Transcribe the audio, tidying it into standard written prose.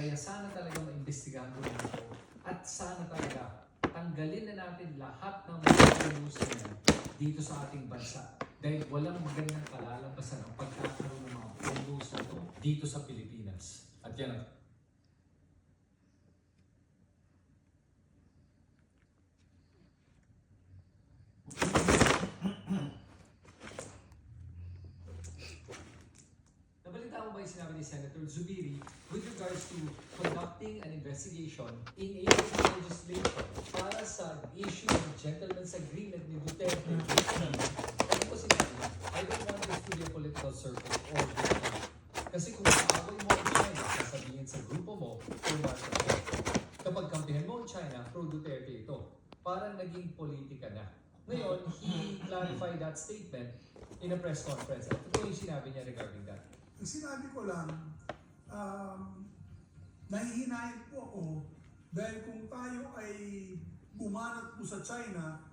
Kaya sana talaga maimbestigahan ko rin ito. At sana talaga tanggalin na natin lahat ng mga news na yan dito sa ating bansa. Dahil walang magandang kalalabasan ang pagkakaroon ng mga news na ito dito sa Pilipinas. At yan ang nabalita mo ba yung sinabi ni Senator Zubiri with regards to conducting an investigation in a legislation para sa issue ng gentleman's agreement ni Duterte? Ano po sinabi? I don't want this to be a political circle or kasi kung kaaway mo ang China, sasabihin sa grupo mo, kapag kampihan mo ang China, pro-Duterte ito. Parang naging politika na. Ngayon, he clarified that statement in a press conference. At ito yung sinabi niya regarding that. Ang sinabi ko lang, nahihinayin po ako dahil kung tayo ay bumanat po sa China,